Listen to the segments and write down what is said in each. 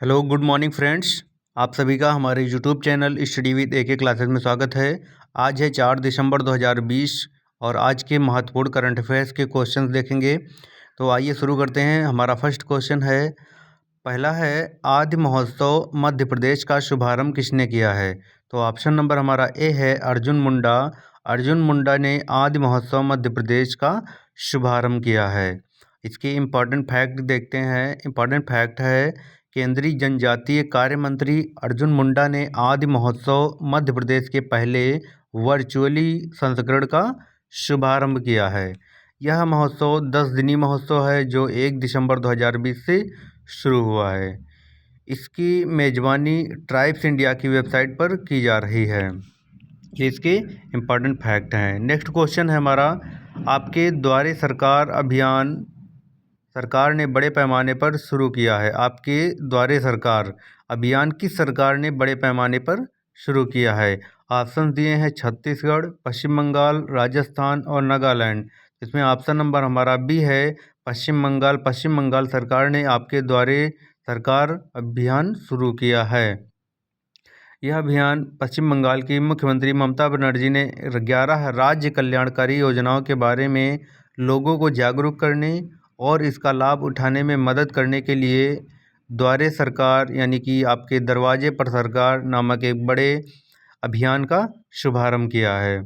Hello good morning friends. आप सभी का हमारे YouTube channel study with AK classes में स्वागत है। आज है 4 दिसंबर 2020 और आज के महत्वपूर्ण करंट अफेयर्स के क्वेश्चंस देखेंगे। तो आइए शुरू करते हैं। हमारा फर्स्ट क्वेश्चन है, पहला है, आदि महोत्सव मध्य प्रदेश का शुभारंभ किसने किया है? तो ऑप्शन नंबर हमारा ए है अर्जुन मुंडा। अर्जुन मुंडा ने आदि महोत्सव मध्य प्रदेश का शुभारंभ किया है। इसके इम्पॉर्टेंट फैक्ट देखते हैं। इम्पॉर्टेंट फैक्ट है, केंद्रीय जनजातीय कार्य मंत्री अर्जुन मुंडा ने आदि महोत्सव मध्य प्रदेश के पहले वर्चुअली संस्करण का शुभारंभ किया है। यह महोत्सव 10 दिनी महोत्सव है जो 1 दिसंबर 2020 से शुरू हुआ है। इसकी मेजबानी ट्राइब्स इंडिया की वेबसाइट पर की जा रही है। ये इसके इम्पॉर्टेंट फैक्ट हैं। नेक्स्ट क्वेश्चन है हमारा, आपके द्वारे सरकार अभियान सरकार ने बड़े पैमाने पर शुरू किया है। आपके द्वारे सरकार अभियान किस सरकार ने बड़े पैमाने पर शुरू किया है? ऑप्शन दिए हैं छत्तीसगढ़, पश्चिम बंगाल, राजस्थान और नागालैंड। इसमें ऑप्शन नंबर हमारा बी है पश्चिम बंगाल। पश्चिम बंगाल सरकार ने आपके द्वारे सरकार अभियान शुरू किया है। यह अभियान पश्चिम बंगाल की मुख्यमंत्री ममता बनर्जी ने 11 राज्य कल्याणकारी योजनाओं के बारे में लोगों को जागरूक करने और इसका लाभ उठाने में मदद करने के लिए द्वारे सरकार यानी कि आपके दरवाजे पर सरकार नामक एक बड़े अभियान का शुभारंभ किया है।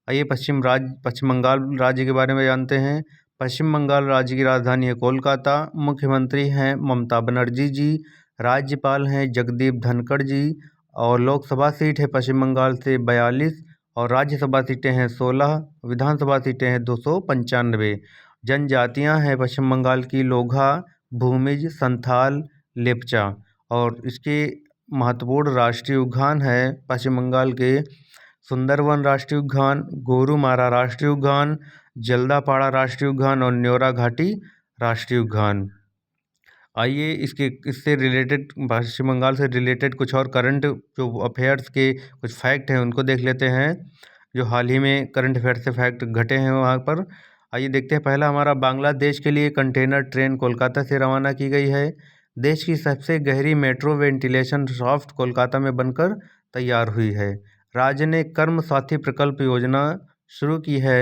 आइए पश्चिम बंगाल राज्य के बारे में जानते हैं। पश्चिम बंगाल राज्य की राजधानी है कोलकाता। मुख्यमंत्री हैं ममता बनर्जी जी। राज्यपाल हैं जगदीप धनखड़ जी। और लोकसभा सीट है पश्चिम बंगाल से 42 और राज्यसभा सीटें हैं 16, विधानसभा सीटें हैं 295। जनजातियां हैं पश्चिम बंगाल की लोघा, भूमिज, संथाल, लेप्चा। और इसके महत्वपूर्ण राष्ट्रीय उद्यान है पश्चिम बंगाल के सुंदरवन राष्ट्रीय उद्यान, गोरुमारा राष्ट्रीय उद्यान, जल्दापाड़ा राष्ट्रीय उद्यान और न्योरा घाटी राष्ट्रीय उद्यान। आइए इससे रिलेटेड पश्चिम बंगाल से रिलेटेड कुछ और करंट जो अफेयर्स के कुछ फैक्ट हैं उनको देख लेते हैं, जो हाल ही में करंट अफेयर्स से फैक्ट घटे हैं वहाँ पर। आइए देखते हैं। पहला हमारा, बांग्लादेश के लिए कंटेनर ट्रेन कोलकाता से रवाना की गई है। देश की सबसे गहरी मेट्रो वेंटिलेशन शाफ्ट कोलकाता में बनकर तैयार हुई है। राज्य ने कर्म साथी प्रकल्प योजना शुरू की है।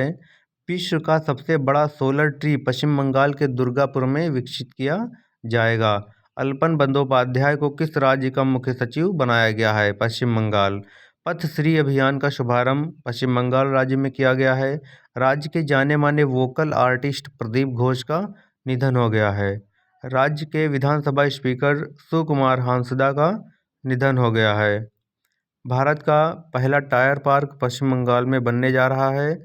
विश्व का सबसे बड़ा सोलर ट्री पश्चिम बंगाल के दुर्गापुर में विकसित किया जाएगा। अल्पन बंदोपाध्याय को किस राज्य का मुख्य सचिव बनाया गया है? पश्चिम बंगाल। पथश्री अभियान का शुभारंभ पश्चिम बंगाल राज्य में किया गया है। राज्य के जाने माने वोकल आर्टिस्ट प्रदीप घोष का निधन हो गया है। राज्य के विधानसभा स्पीकर सुकुमार हांसदा का निधन हो गया है। भारत का पहला टायर पार्क पश्चिम बंगाल में बनने जा रहा है।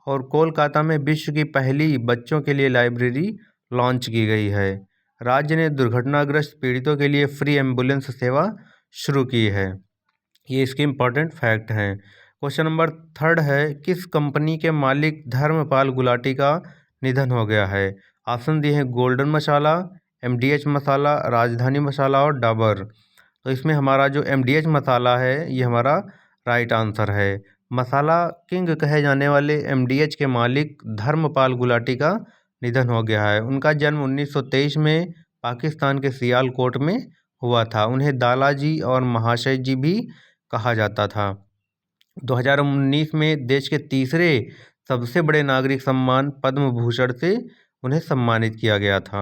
और कोलकाता में विश्व की पहली बच्चों के लिए लाइब्रेरी लॉन्च की गई है। राज्य ने दुर्घटनाग्रस्त पीड़ितों के लिए फ्री एम्बुलेंस सेवा शुरू की है। ये इसके इम्पॉर्टेंट फैक्ट हैं। क्वेश्चन नंबर 3 है, किस कंपनी के मालिक धर्मपाल गुलाटी का निधन हो गया है? ऑप्शन दिए हैं गोल्डन मसाला, MDH मसाला, राजधानी मसाला और डाबर। तो इसमें हमारा जो MDH मसाला है ये हमारा राइट आंसर है। मसाला किंग कहे जाने वाले MDH के मालिक धर्मपाल गुलाटी का निधन हो गया है। उनका जन्म 1923 में पाकिस्तान के सियालकोट में हुआ था। उन्हें दालाजी और महाशय जी भी कहा जाता था। 2019 में देश के तीसरे सबसे बड़े नागरिक सम्मान पद्म भूषण से उन्हें सम्मानित किया गया था।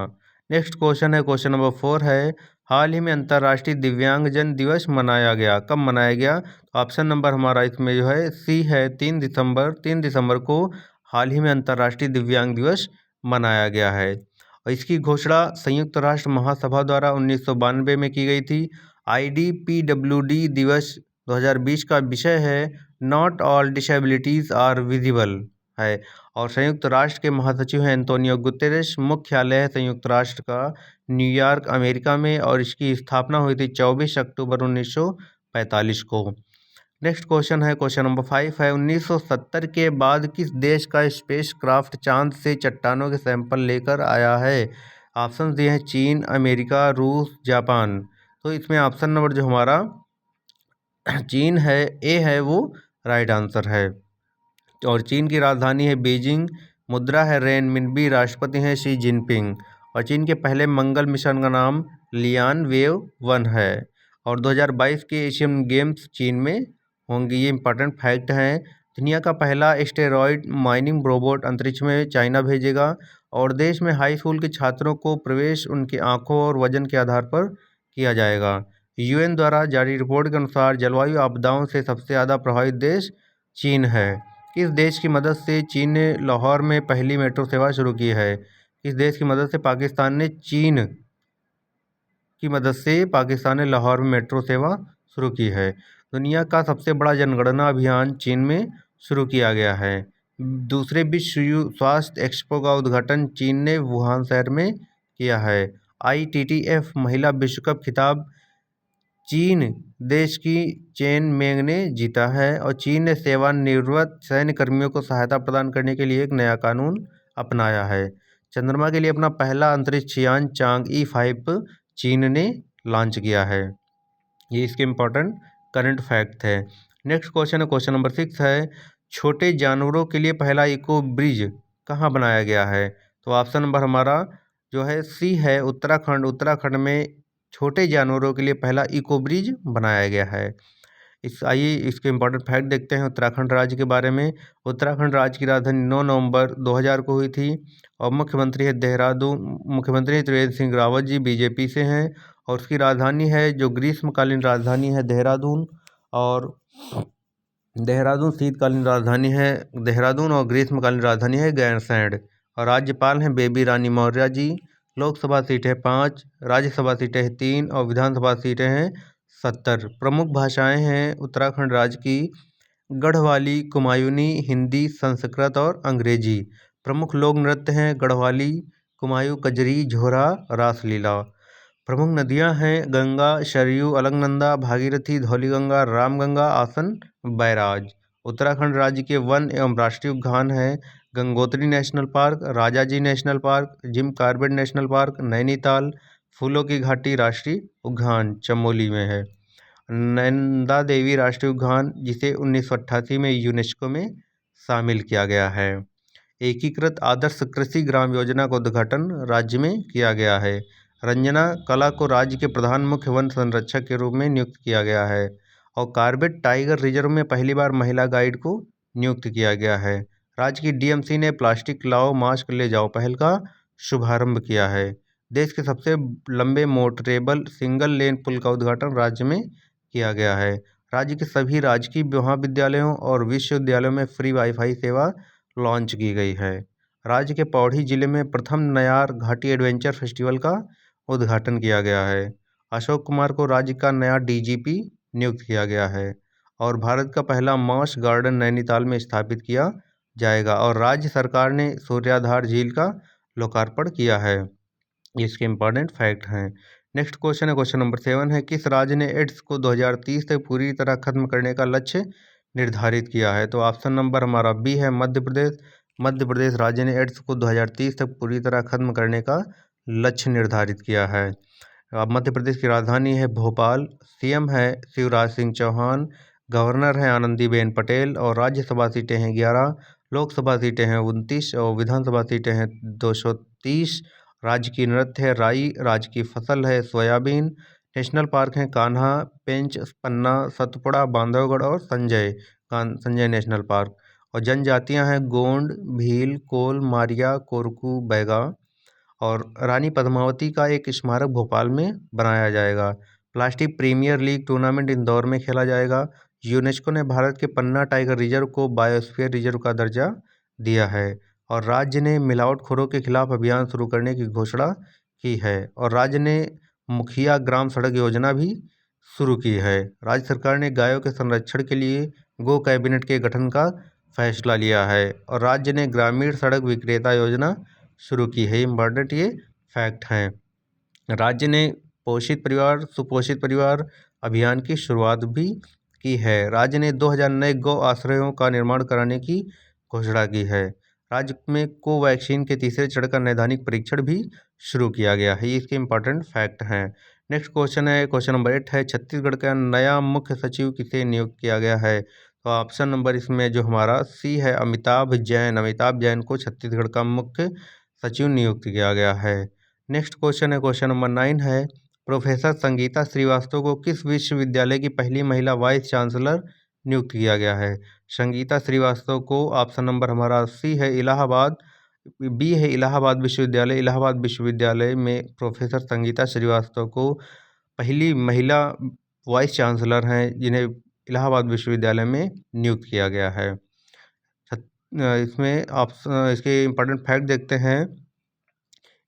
नेक्स्ट क्वेश्चन है, क्वेश्चन नंबर 4 है, हाल ही में अंतर्राष्ट्रीय दिव्यांगजन दिवस मनाया गया। कब मनाया गया? ऑप्शन नंबर हमारा इसमें जो है सी है 3 दिसंबर। 3 दिसंबर को हाल ही में अंतर्राष्ट्रीय दिव्यांग दिवस मनाया गया है। और इसकी घोषणा संयुक्त राष्ट्र महासभा द्वारा 1992 में की गई थी। IDPWD दिवस 2020 का विषय है not all disabilities are visible है। और संयुक्त राष्ट्र के महासचिव हैं एंटोनियो गुतेरेस। मुख्यालय है संयुक्त राष्ट्र का न्यूयॉर्क अमेरिका में और इसकी स्थापना हुई थी 24 अक्टूबर 1945 को। नेक्स्ट क्वेश्चन है, क्वेश्चन नंबर 5 है, 1970 के बाद किस देश का स्पेस क्राफ्ट चांद से चट्टानों के सैंपल लेकर आया है? ऑप्शन दिए हैं चीन, अमेरिका, रूस, जापान। तो इसमें ऑप्शन नंबर जो हमारा चीन है, ए है, वो राइट आंसर है। और चीन की राजधानी है बीजिंग। मुद्रा है रेनमिनबी। राष्ट्रपति हैं शी जिनपिंग। और चीन के पहले मंगल मिशन का नाम लियान वेव 1 है। और 2022 के एशियन गेम्स चीन में होंगे, ये इंपॉर्टेंट फैक्ट है। दुनिया का पहला एस्टेरॉयड माइनिंग रोबोट अंतरिक्ष में चाइना भेजेगा। और देश में हाई स्कूल के छात्रों को प्रवेश उनकी आंखों और वजन के आधार पर किया जाएगा। यूएन द्वारा जारी रिपोर्ट के अनुसार जलवायु आपदाओं से सबसे ज़्यादा प्रभावित देश चीन है। किस देश की मदद से चीन ने लाहौर में पहली मेट्रो सेवा शुरू की है? किस देश की मदद से पाकिस्तान ने पाकिस्तान ने लाहौर में मेट्रो सेवा शुरू की है? दुनिया का सबसे बड़ा जनगणना अभियान चीन में शुरू किया गया है। दूसरे विश्व स्वास्थ्य एक्सपो का उद्घाटन चीन ने वुहान शहर में किया है। ITTF महिला विश्व कप खिताब चीन देश की चेन मेंग ने जीता है। और चीन ने सेवानिवृत्त सैन्य कर्मियों को सहायता प्रदान करने के लिए एक नया कानून अपनाया है। चंद्रमा के लिए अपना पहला अंतरिक्ष यान चांग-ई 5 चीन ने लॉन्च किया है। ये इसके इम्पोर्टेंट करंट फैक्ट है। नेक्स्ट क्वेश्चन है, क्वेश्चन नंबर 6 है, छोटे जानवरों के लिए पहला इको ब्रिज कहाँ बनाया गया है? तो ऑप्शन नंबर हमारा जो है सी है, उत्तराखंड में छोटे जानवरों के लिए पहला इको ब्रिज बनाया गया है। आइए इसके इम्पोर्टेंट फैक्ट देखते हैं उत्तराखंड राज्य के बारे में। उत्तराखंड राज्य की राजधानी 9 नवंबर 2000 को हुई थी। और मुख्यमंत्री त्रिवेंद्र सिंह रावत जी बीजेपी से हैं। और उसकी राजधानी है जो ग्रीष्मकालीन राजधानी है देहरादून। और देहरादून शीतकालीन राजधानी है देहरादून और ग्रीष्मकालीन राजधानी है गैरसैंण। और राज्यपाल हैं बेबी रानी मौर्य जी। लोकसभा सीटें 5, राज्यसभा सीटें 3 और विधानसभा सीटें हैं 70। प्रमुख भाषाएं हैं उत्तराखंड राज्य की गढ़वाली, कुमायूनी, हिंदी, संस्कृत और अंग्रेजी। प्रमुख लोक नृत्य हैं गढ़वाली, कुमायूं, कजरी, झोरा, रासलीला। प्रमुख नदियां हैं गंगा, सरयू, अलकनंदा, भागीरथी, धौलीगंगा, रामगंगा, आसन, बैराज। उत्तराखंड राज्य के वन एवं राष्ट्रीय उद्यान हैं Gangotri national park, Rajaji national park, Jim Corbett national park, Nainital, फूलों की घाटी राष्ट्रीय उद्यान चमोली में है, नंदा देवी राष्ट्रीय उद्यान जिसे 1988 में यूनेस्को में शामिल किया गया है। एकीकृत आदर्श कृषि ग्राम योजना का उद्घाटन राज्य में किया गया है। रंजना कला को राज्य के प्रधान मुख्य वन संरक्षक के रूप में नियुक्त किया गया है। और कार्बेट टाइगर रिजर्व में पहली बार महिला गाइड को नियुक्त किया गया है। राज्य की DMC ने प्लास्टिक लाओ मास्क ले जाओ पहल का शुभारंभ किया है। देश के सबसे लंबे मोटरेबल सिंगल लेन पुल का उद्घाटन राज्य में किया गया है। राज्य के सभी राजकीय महाविद्यालयों और विश्वविद्यालयों में फ्री वाईफाई सेवा लॉन्च की गई है। राज्य के पौड़ी जिले में प्रथम नयार घाटी एडवेंचर फेस्टिवल का उद्घाटन किया गया है। अशोक कुमार को राज्य का नया DGP नियुक्त किया गया है। और भारत का पहला मार्श गार्डन नैनीताल में स्थापित किया जाएगा। और राज्य सरकार ने सूर्याधार झील का लोकार्पण किया है। इसके इम्पोर्टेंट फैक्ट हैं। नेक्स्ट क्वेश्चन है, क्वेश्चन नंबर 7 है, किस राज्य ने एड्स को 2030 तक पूरी तरह खत्म करने का लक्ष्य निर्धारित किया है? तो ऑप्शन नंबर हमारा बी है मध्य प्रदेश। मध्य प्रदेश राज्य ने एड्स को 2030 तक पूरी तरह खत्म करने का लक्ष्य निर्धारित किया है। अब मध्य प्रदेश की राजधानी है भोपाल, CM है शिवराज सिंह चौहान, गवर्नर हैं आनंदीबेन पटेल। और राज्यसभा सीटें हैं 11, लोकसभा सीटें हैं 29 और विधानसभा सीटें हैं 230। राज्य की नृत्य है राई, राज्य की फसल है सोयाबीन। नेशनल पार्क हैं कान्हा, पेंच, पन्ना, सतपुड़ा, बांधवगढ़ और संजय नेशनल पार्क। और जनजातियां हैं गोंड, भील, कोल, मारिया, कोरकू, बैगा। और रानी पद्मावती का एक स्मारक भोपाल में बनाया जाएगा। Plastic premier league tournament Indore में खेला जाएगा। यूनेस्को ने भारत के पन्ना टाइगर रिजर्व को बायोस्फीयर रिजर्व का दर्जा दिया है। और राज्य ने मिलावटखोरों के खिलाफ अभियान शुरू करने की घोषणा की है। और राज्य ने मुखिया ग्राम सड़क योजना भी शुरू की है। राज्य सरकार ने गायों के संरक्षण के लिए गो कैबिनेट के गठन का फैसला लिया है। और राज्य ने ग्रामीण सड़क विक्रेता योजना शुरू की है। इम्पॉर्टेंट ये फैक्ट हैं। राज्य ने पोषित परिवार सुपोषित परिवार अभियान की शुरुआत भी की है। राज्य ने 2000 नए गौ आश्रयों का निर्माण कराने की घोषणा की है। राज्य में कोवैक्सीन के तीसरे चरण का नैदानिक परीक्षण भी शुरू किया गया है। ये इसके इम्पॉर्टेंट फैक्ट हैं। नेक्स्ट क्वेश्चन है, क्वेश्चन नंबर 8 है, छत्तीसगढ़ का नया मुख्य सचिव किसे नियुक्त किया गया है? तो ऑप्शन नंबर इसमें जो हमारा सी है अमिताभ जैन को छत्तीसगढ़ का मुख्य सचिव नियुक्त किया गया है। नेक्स्ट क्वेश्चन है, क्वेश्चन नंबर 9 है, प्रोफेसर संगीता श्रीवास्तव को किस विश्वविद्यालय की पहली महिला वाइस चांसलर नियुक्त किया गया है? संगीता श्रीवास्तव को ऑप्शन नंबर हमारा सी है इलाहाबाद, बी है इलाहाबाद विश्वविद्यालय। इलाहाबाद विश्वविद्यालय में प्रोफेसर संगीता श्रीवास्तव को पहली महिला वाइस चांसलर हैं जिन्हें इलाहाबाद विश्वविद्यालय में नियुक्त किया गया है। इसमें ऑप्शन इसके इम्पोर्टेंट फैक्ट देखते हैं।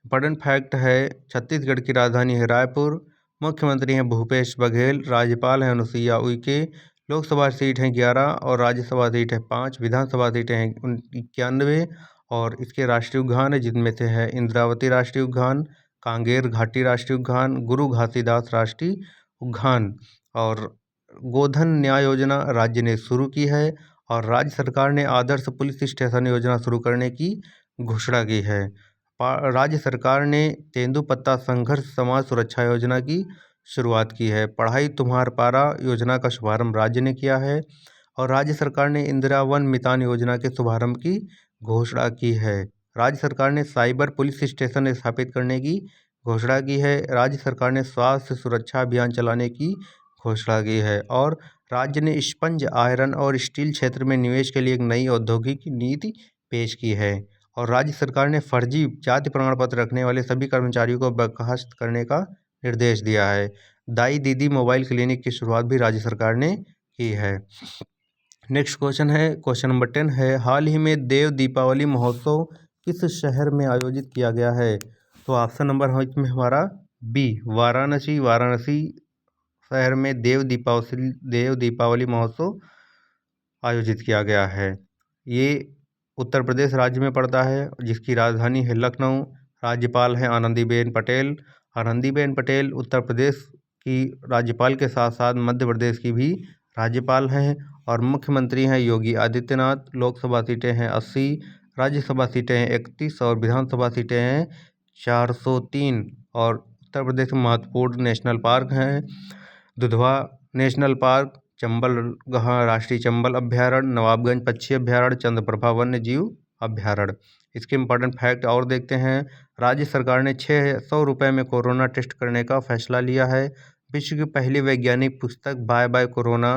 इम्पोर्टेंट फैक्ट है छत्तीसगढ़ की राजधानी है रायपुर, मुख्यमंत्री हैं भूपेश बघेल, राज्यपाल हैं अनुसुईया उइके, लोकसभा सीट हैं 11 और राज्यसभा सीट है 5, विधानसभा सीटें हैं 91 और इसके राष्ट्रीय उद्यान है जिनमें से है इंद्रावती राष्ट्रीय उद्यान, कांगेर घाटी राष्ट्रीय उद्यान, गुरु घासीदास राष्ट्रीय उद्यान। और गोधन न्याय योजना राज्य ने शुरू की है और राज्य सरकार ने आदर्श पुलिस स्टेशन योजना शुरू करने की घोषणा की है। राज्य सरकार ने तेंदुपत्ता संघर्ष समाज सुरक्षा योजना की शुरुआत की है। पढ़ाई तुम्हार पारा योजना का शुभारंभ राज्य ने किया है और राज्य सरकार ने इंदिरा वन मितान योजना के शुभारंभ की घोषणा की है। राज्य सरकार ने साइबर पुलिस स्टेशन स्थापित करने की घोषणा की है। राज्य सरकार ने स्वास्थ्य सुरक्षा अभियान चलाने की घोषणा की है और राज्य ने स्पंज आयरन और स्टील क्षेत्र में निवेश के लिए एक नई औद्योगिक नीति पेश की है और राज्य सरकार ने फर्जी जाति प्रमाण पत्र रखने वाले सभी कर्मचारियों को बर्खास्त करने का निर्देश दिया है। दाई दीदी मोबाइल क्लिनिक की शुरुआत भी राज्य सरकार ने की है। नेक्स्ट क्वेश्चन है, क्वेश्चन नंबर 10 है, हाल ही में देव दीपावली महोत्सव किस शहर में आयोजित किया गया है? तो ऑप्शन नंबर है इसमें हमारा बी वाराणसी। वाराणसी शहर में देव दीपावली महोत्सव आयोजित किया गया है। ये उत्तर प्रदेश राज्य में पड़ता है जिसकी राजधानी है लखनऊ। राज्यपाल हैं आनंदीबेन पटेल। आनंदीबेन पटेल उत्तर प्रदेश की राज्यपाल के साथ साथ मध्य प्रदेश की भी राज्यपाल हैं और मुख्यमंत्री हैं योगी आदित्यनाथ। लोकसभा सीटें हैं 80, राज्यसभा सीटें हैं 31 और विधानसभा सीटें हैं 403। और उत्तर प्रदेश में महत्वपूर्ण नेशनल पार्क हैं दुधवा नेशनल पार्क, चंबल राष्ट्रीय चंबल अभ्यारण्य, नवाबगंज पक्षी अभ्यारण्य, चंद्रप्रभा वन्य जीव अभ्यारण्य। इसके इम्पोर्टेंट फैक्ट और देखते हैं। राज्य सरकार ने 600 रुपये में कोरोना टेस्ट करने का फैसला लिया है। विश्व की पहली वैज्ञानिक पुस्तक बाय बाय कोरोना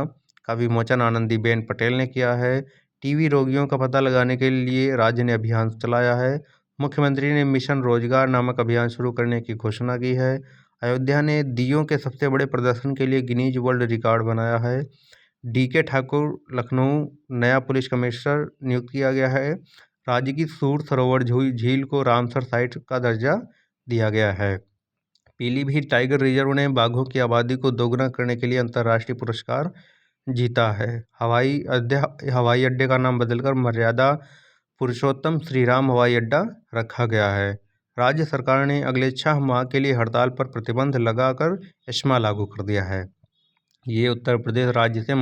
का विमोचन आनंदीबेन पटेल ने किया है। टीबी रोगियों का पता लगाने के लिए राज्य ने अभियान चलाया है। मुख्यमंत्री ने मिशन रोजगार नामक अभियान शुरू करने की घोषणा की है। अयोध्या ने दीयों के सबसे बड़े प्रदर्शन के लिए गिनीज वर्ल्ड रिकॉर्ड बनाया है। डीके ठाकुर लखनऊ नया पुलिस कमिश्नर नियुक्त किया गया है। राज्य की सूर सरोवर झील को रामसर साइट का दर्जा दिया गया है। पीलीभीत टाइगर रिजर्व ने बाघों की आबादी को दोगुना करने के लिए अंतर्राष्ट्रीय पुरस्कार जीता है। हवाई अड्डे का नाम बदलकर मर्यादा पुरुषोत्तम श्रीराम हवाई अड्डा रखा गया है। राज्य सरकार ने अगले 6 माह के लिए हड़ताल पर प्रतिबंध लगाकर एस्मा लागू कर दिया है। ये उत्तर प्रदेश राज्य से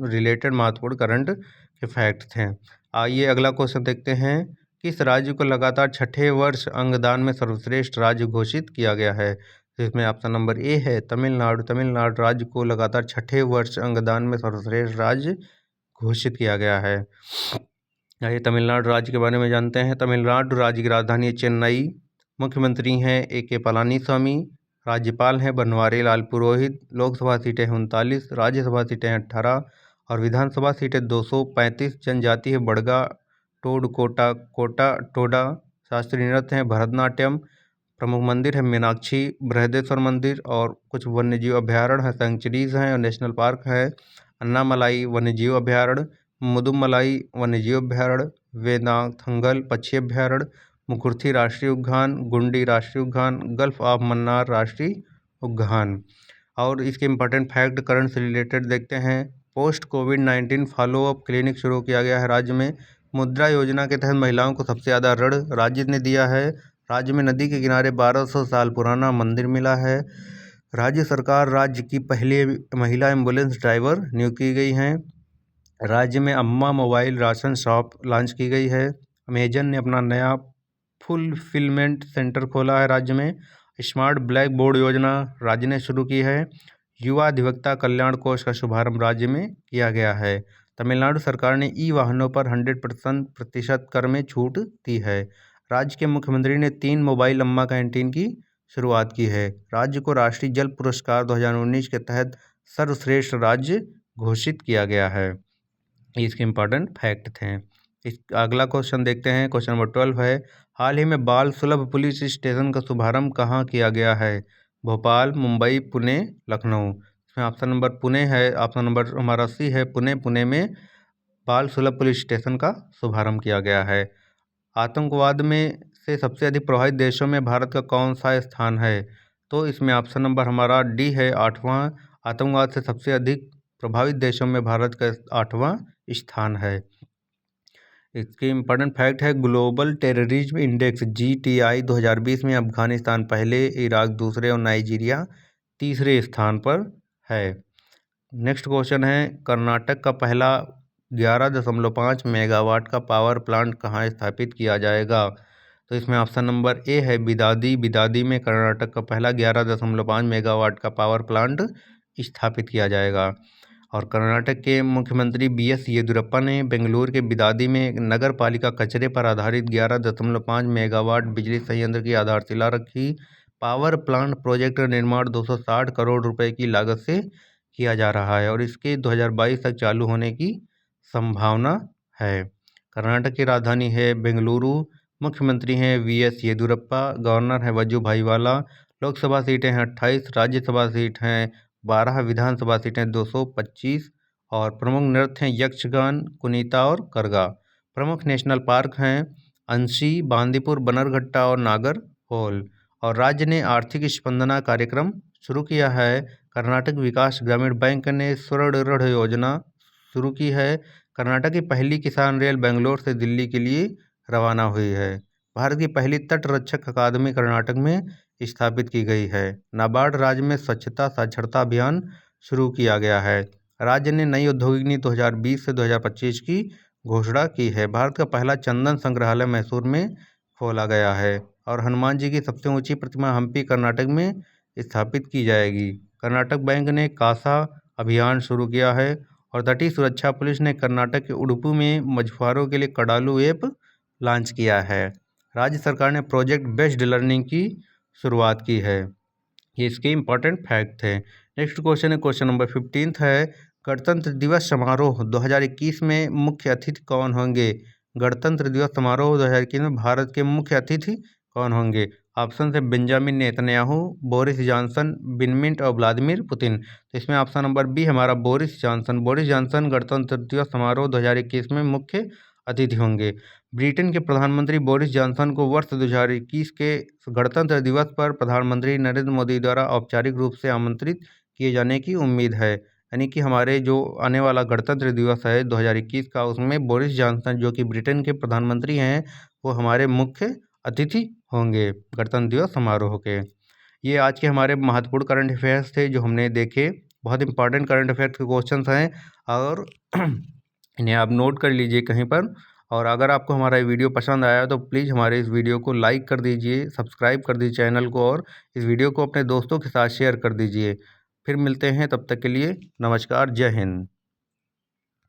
रिलेटेड महत्वपूर्ण करंट के फैक्ट थे। आइए अगला क्वेश्चन देखते हैं। किस राज्य को लगातार 6ठे वर्ष अंगदान में सर्वश्रेष्ठ राज्य घोषित किया गया है? जिसमें ऑप्शन नंबर ए है तमिलनाडु। तमिलनाडु राज्य को लगातार 6ठे वर्ष अंगदान में सर्वश्रेष्ठ राज्य घोषित किया गया है। आइए तमिलनाडु राज्य के बारे में जानते हैं। तमिलनाडु राज्य की राजधानी है चेन्नई। मुख्यमंत्री हैं ए.के. पलानीस्वामी। राज्यपाल हैं बनवारी लाल पुरोहित। लोकसभा सीटें हैं 39, राज्यसभा सीटें हैं 18 और विधानसभा सीटें 235। जनजाति है बड़गा, टोडा। शास्त्रीय नृत्य हैं भरतनाट्यम। प्रमुख मंदिर है मीनाक्षी बृहदेश्वर मंदिर और कुछ वन्यजीव अभ्यारण्य हैं, सेंचुरीज हैं और नेशनल पार्क है। अन्नामलाई वन्यजीव अभ्यारण्य, मुदुमलाई वन्यजीव अभ्यारण्य, वेदांथंगल पक्षी अभ्यारण्य, मुकुर्थी राष्ट्रीय उद्यान, गुंडी राष्ट्रीय उद्यान, गल्फ ऑफ मन्नार राष्ट्रीय उद्यान। और इसके इम्पोर्टेंट फैक्ट करंट से रिलेटेड देखते हैं। पोस्ट कोविड-19 फॉलोअप क्लिनिक शुरू किया गया है राज्य में। मुद्रा योजना के तहत महिलाओं को सबसे ज़्यादा ऋण राज्य ने दिया है। राज्य में नदी के किनारे 1200 साल पुराना मंदिर मिला है। राज्य सरकार राज्य की पहली महिला एम्बुलेंस ड्राइवर नियुक्त की गई हैं। राज्य में अम्मा मोबाइल राशन शॉप लॉन्च की गई है। अमेजन ने अपना नया फुलफिलमेंट सेंटर खोला है राज्य में। स्मार्ट ब्लैक बोर्ड योजना राज्य ने शुरू की है। युवा अधिवक्ता कल्याण कोष का शुभारंभ राज्य में किया गया है। तमिलनाडु सरकार ने ई वाहनों पर 100% कर में छूट दी है। राज्य के मुख्यमंत्री ने 3 मोबाइल अम्मा कैंटीन की शुरुआत की है। राज्य को राष्ट्रीय जल पुरस्कार 2019 के तहत सर्वश्रेष्ठ राज्य घोषित किया गया है। इसके इम्पॉर्टेंट फैक्ट थे। इस अगला क्वेश्चन देखते हैं। क्वेश्चन नंबर 12 है, हाल ही में बाल सुलभ पुलिस स्टेशन का शुभारंभ कहाँ किया गया है? भोपाल, मुंबई, पुणे, लखनऊ। इसमें ऑप्शन नंबर पुणे है। ऑप्शन नंबर हमारा सी है पुणे। पुणे में बाल सुलभ पुलिस स्टेशन का शुभारंभ किया गया है। आतंकवाद में से सबसे अधिक प्रभावित देशों में भारत का कौन सा स्थान है? तो इसमें ऑप्शन नंबर हमारा डी है 8वां। आतंकवाद से सबसे अधिक प्रभावित देशों में भारत का 8वां स्थान है। इसके इम्पोर्टेंट फैक्ट है, ग्लोबल टेररिज्म इंडेक्स GTI 2020 में अफगानिस्तान पहले, इराक दूसरे और नाइजीरिया तीसरे स्थान पर है। नेक्स्ट क्वेश्चन है, कर्नाटक का पहला 11.5 मेगावाट का पावर प्लांट कहाँ स्थापित किया जाएगा? तो इसमें ऑप्शन नंबर ए है बिदादी। बिदादी में कर्नाटक का पहला 11.5 मेगावाट का पावर प्लांट स्थापित किया जाएगा। और कर्नाटक के मुख्यमंत्री BS येदियुरप्पा ने बेंगलुरु के बिदादी में एक नगर पालिका कचरे पर आधारित 11.5 मेगावाट बिजली संयंत्र की आधारशिला रखी। पावर प्लांट प्रोजेक्ट का निर्माण 260 करोड़ रुपए की लागत से किया जा रहा है और इसके 2022 तक चालू होने की संभावना है। कर्नाटक की राजधानी है बेंगलुरु। मुख्यमंत्री हैं VS येदियुरप्पा। गवर्नर है वजुभाई वाला। लोकसभा सीटें हैं 28, राज्यसभा सीट हैं 12, विधानसभा सीटें 225 और प्रमुख नृत्य हैं यक्षगान, कुनीता और करगा। प्रमुख नेशनल पार्क हैं अंशी, बांदीपुर, बनरघट्टा और नागरहोल। और राज्य ने आर्थिक स्पंदना कार्यक्रम शुरू किया है। कर्नाटक विकास ग्रामीण बैंक ने स्वर्ण ऋण योजना शुरू की है। कर्नाटक की पहली किसान रेल बेंगलोर से दिल्ली के लिए रवाना हुई है। भारत की पहली तट रक्षक अकादमी कर्नाटक में स्थापित की गई है। नाबार्ड राज्य में स्वच्छता साक्षरता अभियान शुरू किया गया है। राज्य ने नई औद्योगिक नीति 2020 से 2025 की घोषणा की है। भारत का पहला चंदन संग्रहालय मैसूर में खोला गया है। और हनुमान जी की सबसे ऊंची प्रतिमा हम्पी कर्नाटक में स्थापित की जाएगी। कर्नाटक बैंक ने कासा अभियान शुरू किया है। और तटीय सुरक्षा पुलिस ने कर्नाटक के उडुपी में मछुआरों के लिए कडालू ऐप लॉन्च किया है। राज्य सरकार ने प्रोजेक्ट बेस्ड लर्निंग की शुरुआत की है। ये इसके इम्पॉर्टेंट फैक्ट थे। नेक्स्ट क्वेश्चन है, क्वेश्चन नंबर 15 है, गणतंत्र दिवस समारोह 2021 में मुख्य अतिथि कौन होंगे? गणतंत्र दिवस समारोह 2021 में भारत के मुख्य अतिथि कौन होंगे? ऑप्शन है बेंजामिन नेतन्याहू, बोरिस जॉनसन, बिनमिंट और व्लादिमीर पुतिन। तो इसमें ऑप्शन नंबर बी हमारा बोरिस जॉनसन। बोरिस जॉनसन गणतंत्र दिवस समारोह 2021 में मुख्य अतिथि होंगे। ब्रिटेन के प्रधानमंत्री बोरिस जॉनसन को वर्ष 2021 के गणतंत्र दिवस पर प्रधानमंत्री नरेंद्र मोदी द्वारा औपचारिक रूप से आमंत्रित किए जाने की उम्मीद है। यानी कि हमारे जो आने वाला गणतंत्र दिवस है 2021 का, उसमें बोरिस जॉनसन जो कि ब्रिटेन के प्रधानमंत्री हैं, वो हमारे मुख्य अतिथि होंगे गणतंत्र दिवस समारोह के। ये आज के हमारे महत्वपूर्ण करंट अफेयर्स थे जो हमने देखे। बहुत इंपॉर्टेंट करंट अफेयर्स के क्वेश्चंस हैं और इन्हें आप नोट कर लीजिए कहीं पर। और अगर आपको हमारा वीडियो पसंद आया तो प्लीज़ हमारे इस वीडियो को लाइक कर दीजिए, सब्सक्राइब कर दीजिए चैनल को और इस वीडियो को अपने दोस्तों के साथ शेयर कर दीजिए। फिर मिलते हैं, तब तक के लिए नमस्कार, जय हिंद।